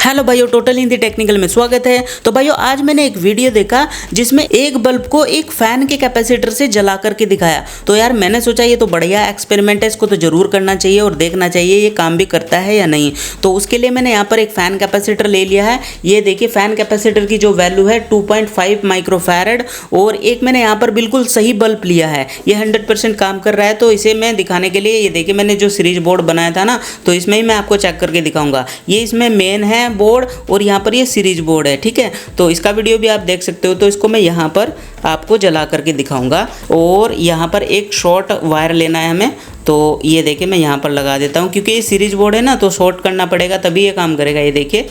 Hello भाइयों, total Hindi technical में स्वागत है। तो भाइयों, आज मैंने एक वीडियो देखा जिसमें एक बल्ब को एक फैन के कैपेसिटर से जला करके दिखाया। तो यार मैंने सोचा ये तो बढ़िया एक्सपेरिमेंट है, इसको तो जरूर करना चाहिए और देखना चाहिए ये काम भी करता है या नहीं। तो उसके लिए मैंने यहाँ पर एक फैन कैपेसिटर ले लिया है। ये देखिए फैन कैपेसिटर की जो वैल्यू है 2.5 माइक्रोफैरड, और एक मैंने यहाँ पर बिल्कुल सही बल्ब लिया है। ये 100% काम कर रहा है। तो इसे मैं दिखाने के लिए ये देखिए मैंने जो सीरीज बोर्ड बनाया था ना, तो इसमें ही मैं आपको चेक करके दिखाऊंगा। ये इसमें मेन है बोर्ड और यहाँ पर ये सीरीज बोर्ड है, ठीक है। तो इसका वीडियो भी आप देख सकते हो। तो इसको मैं यहाँ पर आपको जला करके दिखाऊंगा। और यहाँ पर एक शॉर्ट वायर लेना है हमें। तो ये देखिए मैं यहाँ पर लगा देता हूँ, क्योंकि ये सीरीज बोर्ड है ना, तो शॉर्ट करना पड़ेगा तभी ये काम करेगा। ये देखिए,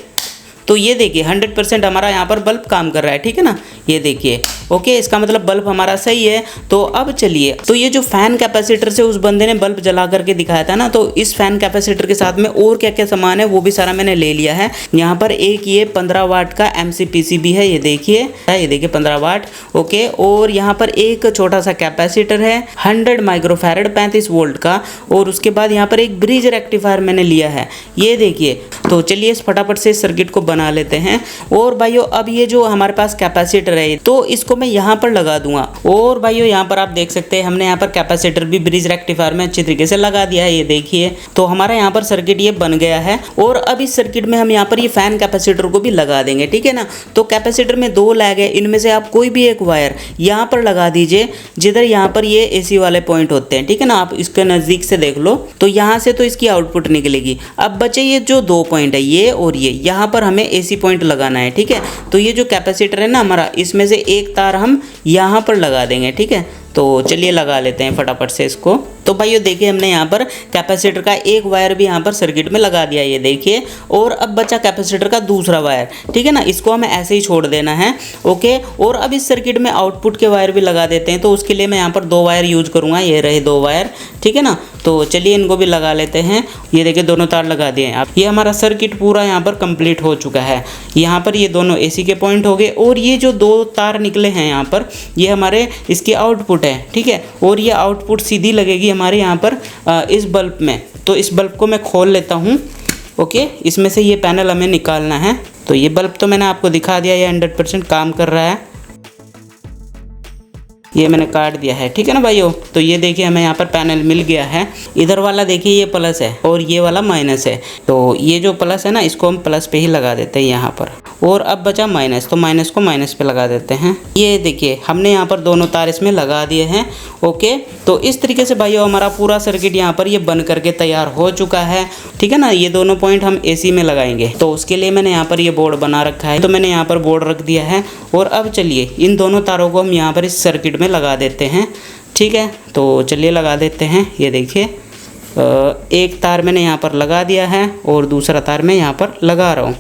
तो ये देखिए 100% हमारा यहाँ पर बल्ब काम कर रहा है, ठीक है ना। ये देखिए ओके, इसका मतलब बल्ब हमारा सही है। तो अब चलिए, तो ये जो फैन कैपेसिटर से उस बंदे ने बल्ब जला करके दिखाया था ना, तो इस फैन कैपेसिटर के साथ में और क्या क्या सामान है वो भी सारा मैंने ले लिया है। यहाँ पर एक ये 15 वाट का MCPCB है, ये देखिए 15 वाट, ओके। और यहाँ पर एक छोटा सा कैपेसिटर है 100 माइक्रोफैरड 35 वोल्ट का। और उसके बाद यहाँ पर एक ब्रिज रेक्टिफायर मैंने लिया है, ये देखिए। तो चलिए इस फटाफट से इस सर्किट को बना लेते हैं। और भाइयों, अब ये जो हमारे पास कैपेसिटर है तो इसको मैं यहाँ पर लगा दूंगा। और भाइयों, यहाँ पर आप देख सकते हैं हमने यहाँ पर कैपेसिटर भी ब्रिज रेक्टिफायर में अच्छी तरीके से लगा दिया है, ये देखिए। तो हमारा यहाँ पर सर्किट ये बन गया है। और अब इस सर्किट में हम यहाँ पर ये फैन कैपेसिटर को भी लगा देंगे, ठीक है ना। तो कैपेसिटर में 2 लैग है, इनमें से आप कोई भी एक वायर यहाँ पर लगा दीजिए, जिधर यहाँ पर ये AC वाले पॉइंट होते हैं, ठीक है ना। आप इसके नज़दीक से देख लो, तो यहाँ से तो इसकी आउटपुट निकलेगी। अब बचे ये जो 2 पॉइंट है, ये और ये, यहाँ पर हमें AC पॉइंट लगाना है, ठीक है। तो ये जो कैपेसिटर है ना हमारा, इसमें से एक तार हम यहाँ पर लगा देंगे, ठीक है। तो चलिए लगा लेते हैं फटाफट से इसको। तो भाइयों देखिए, हमने यहाँ पर कैपेसिटर का एक वायर भी यहाँ पर सर्किट में लगा दिया, ये देखिए। और अब बचा कैपेसिटर का दूसरा वायर, ठीक है ना। इसको हमें ऐसे ही छोड़ देना है, ओके। और अब इस सर्किट में आउटपुट के वायर भी लगा देते हैं। तो उसके लिए मैं यहाँ पर 2 वायर यूज करूँगा, ये रहे 2 वायर, ठीक है ना। तो चलिए इनको भी लगा लेते हैं। ये देखिए दोनों तार लगा दिए हैं। अब ये हमारा सर्किट पूरा यहाँ पर कंप्लीट हो चुका है। यहाँ पर ये दोनों AC के पॉइंट हो गए, और ये जो 2 तार निकले हैं यहाँ पर, ये हमारे इसकी आउटपुट है, ठीक है। और ये आउटपुट सीधी लगेगी हमारे यहाँ पर इस बल्ब में। तो इस बल्ब को मैं खोल लेता हूँ, ओके। इसमें से ये पैनल हमें निकालना है। तो ये बल्ब तो मैंने आपको दिखा दिया, ये 100% काम कर रहा है। ये मैंने काट दिया है, ठीक है ना भाइयों। तो ये देखिए हमें यहाँ पर पैनल मिल गया है। इधर वाला देखिए ये प्लस है और ये वाला माइनस है। तो ये जो प्लस है ना, इसको हम प्लस पे ही लगा देते हैं यहाँ पर। और अब बचा माइनस, तो माइनस को माइनस पे लगा देते हैं। ये देखिए हमने यहाँ पर दोनों तार इसमें लगा दिए हैं, ओके। तो इस तरीके से भाइयों हमारा पूरा सर्किट यहाँ पर ये बन करके तैयार हो चुका है, ठीक है ना। ये दोनों पॉइंट हम AC में लगाएंगे। तो उसके लिए मैंने यहाँ पर ये बोर्ड बना रखा है, तो मैंने यहाँ पर बोर्ड रख दिया है। और अब चलिए इन दोनों तारों को हम यहाँ पर इस सर्किट में लगा देते हैं, ठीक है। तो चलिए लगा देते हैं। ये देखिए एक तार मैंने यहाँ पर लगा दिया है और दूसरा तार मैं यहाँ पर लगा रहा हूँ।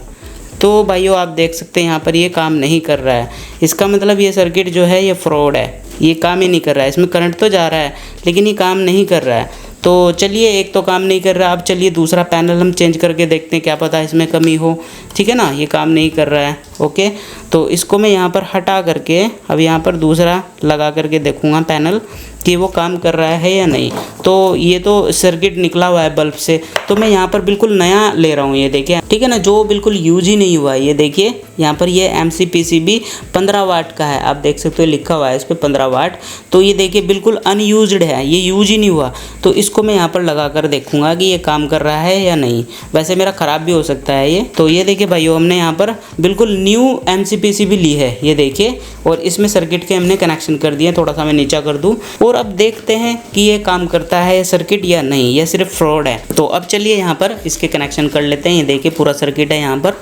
तो भाइयों आप देख सकते हैं यहाँ पर ये काम नहीं कर रहा है। इसका मतलब ये सर्किट जो है ये फ्रॉड है, ये काम ही नहीं कर रहा है। इसमें करंट तो जा रहा है लेकिन ये काम नहीं कर रहा है। तो चलिए एक तो काम नहीं कर रहा, अब चलिए दूसरा पैनल हम चेंज करके देखते हैं, क्या पता इसमें कमी हो, ठीक है ना। ये काम नहीं कर रहा है, ओके। तो इसको मैं यहाँ पर हटा करके अब यहाँ पर दूसरा लगा करके देखूँगा पैनल कि वो काम कर रहा है या नहीं। तो ये तो सर्किट निकला हुआ है बल्ब से, तो मैं यहाँ पर बिल्कुल नया ले रहा हूँ, ये देखिए, ठीक है ना, जो बिल्कुल यूज ही नहीं हुआ है। ये देखिए यहाँ पर ये MCPCB 15 वाट का है, आप देख सकते हो लिखा हुआ है इस पर 15 वाट। तो ये देखिए बिल्कुल अनयूज्ड है, ये यूज ही नहीं हुआ। तो इसको मैं यहाँ पर लगा कर देखूँगा कि ये काम कर रहा है या नहीं। वैसे मेरा ख़राब भी हो सकता है ये। तो ये देखिए भाइयों, हमने यहाँ पर बिल्कुल न्यू MCPCB ली है, ये देखिए। और इसमें सर्किट के हमने कनेक्शन कर दिए। थोड़ा सा मैं नीचा कर दूँ और अब देखते हैं कि ये काम करता है सर्किट या नहीं, ये सिर्फ फ्रॉड है। तो अब चलिए यहाँ पर इसके कनेक्शन कर लेते हैं। ये देखिए पूरा सर्किट है यहाँ पर,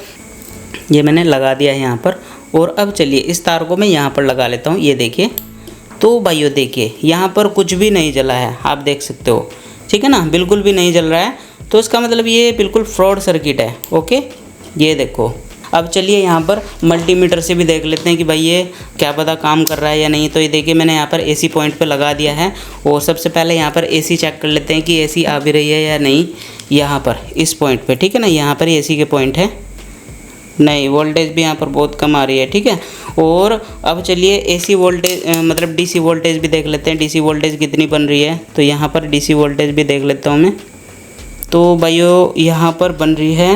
ये मैंने लगा दिया है यहाँ पर। और अब चलिए इस तार को मैं यहाँ पर लगा लेता हूँ, ये देखिए। तो भाइयों देखिए यहाँ पर कुछ भी नहीं जला है, आप देख सकते हो, ठीक है ना, बिल्कुल भी नहीं जल रहा है। तो इसका मतलब ये बिल्कुल फ्रॉड सर्किट है, ओके। ये देखो, अब चलिए यहाँ पर मल्टीमीटर से भी देख लेते हैं कि भाई ये क्या पता काम कर रहा है या नहीं। तो ये देखिए मैंने यहाँ पर AC पॉइंट पे लगा दिया है। और सबसे पहले यहाँ पर AC चेक कर लेते हैं कि AC आ भी रही है या नहीं। यहाँ पर इस पॉइंट पे, ठीक है ना, यहाँ पर AC के पॉइंट है, नहीं वोल्टेज भी यहाँ पर बहुत कम आ रही है, ठीक है। और अब चलिए AC वोल्टेज मतलब DC वोल्टेज भी देख लेते हैं, DC वोल्टेज कितनी बन रही है। तो यहाँ पर DC वोल्टेज भी देख लेता हूँ मैं। तो भाइयों यहाँ पर बन रही है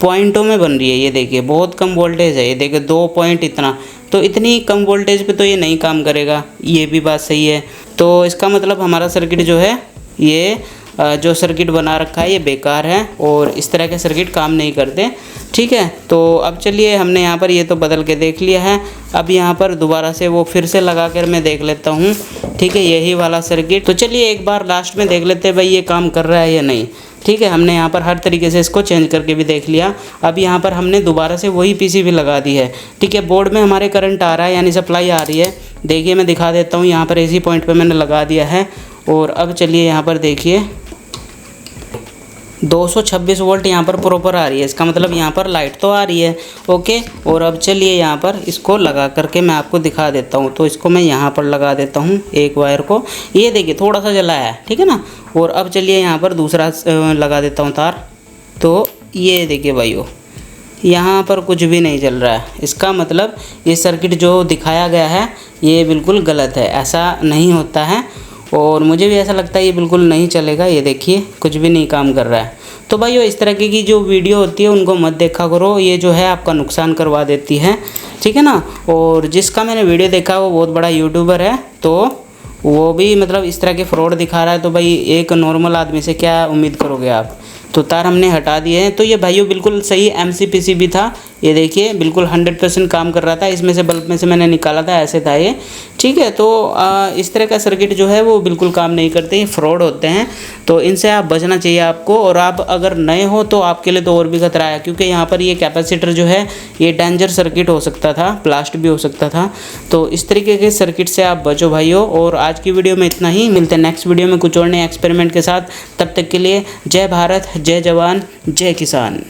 पॉइंटों में बन रही है। ये देखिए बहुत कम वोल्टेज है, ये देखिए 2 पॉइंट इतना, तो इतनी कम वोल्टेज पे तो ये नहीं काम करेगा, ये भी बात सही है। तो इसका मतलब हमारा सर्किट जो है ये जो सर्किट बना रखा है ये बेकार है और इस तरह के सर्किट काम नहीं करते। ठीक है, तो अब चलिए हमने यहाँ पर ये तो बदल के देख लिया है। अब यहाँ पर दोबारा से वो फिर से लगा कर मैं देख लेता हूँ। ठीक है, यही वाला सर्किट। तो चलिए एक बार लास्ट में देख लेते हैं भाई ये काम कर रहा है या नहीं। ठीक है, हमने यहाँ पर हर तरीके से इसको चेंज करके भी देख लिया। अब यहाँ पर हमने दोबारा से वही पीसीबी लगा दी है। ठीक है, बोर्ड में हमारे करंट आ रहा है यानी सप्लाई आ रही है। देखिए मैं दिखा देता हूँ, यहाँ पर इसी पॉइंट पे मैंने लगा दिया है। और अब चलिए यहाँ पर देखिए 226 वोल्ट यहाँ पर प्रॉपर आ रही है, इसका मतलब यहाँ पर लाइट तो आ रही है। ओके, और अब चलिए यहाँ पर इसको लगा करके मैं आपको दिखा देता हूँ। तो इसको मैं यहाँ पर लगा देता हूँ एक वायर को, ये देखिए थोड़ा सा जला है। ठीक है ना, और अब चलिए यहाँ पर दूसरा लगा देता हूँ तार। तो ये देखिए भाइयों यहाँ पर कुछ भी नहीं चल रहा है, इसका मतलब ये सर्किट जो दिखाया गया है ये बिल्कुल गलत है, ऐसा नहीं होता है। और मुझे भी ऐसा लगता है ये बिल्कुल नहीं चलेगा। ये देखिए कुछ भी नहीं काम कर रहा है। तो भाइयों इस तरह की जो वीडियो होती है उनको मत देखा करो, ये जो है आपका नुकसान करवा देती है। ठीक है ना, और जिसका मैंने वीडियो देखा वो बहुत बड़ा यूट्यूबर है, तो वो भी मतलब इस तरह के फ्रॉड दिखा रहा है। तो भाई एक नॉर्मल आदमी से क्या उम्मीद करोगे आप। तो तार हमने हटा दिए हैं। तो ये भाइयों बिल्कुल सही MCPCB था, ये देखिए बिल्कुल 100% काम कर रहा था। इसमें से बल्ब में से मैंने निकाला था, ऐसे था ये। ठीक है, तो इस तरह का सर्किट जो है वो बिल्कुल काम नहीं करते, ये फ्रॉड होते हैं। तो इनसे आप बचना चाहिए आपको। और आप अगर नए हो तो आपके लिए तो और भी खतरा है, क्योंकि यहाँ पर ये कैपेसिटर जो है ये डेंजर सर्किट हो सकता था, ब्लास्ट भी हो सकता था। तो इस तरीके के सर्किट से आप बचो भाइयों। और आज की वीडियो में इतना ही, मिलते हैं नेक्स्ट वीडियो में कुछ और नए एक्सपेरिमेंट के साथ। तब तक के लिए जय भारत, जय जवान, जय किसान।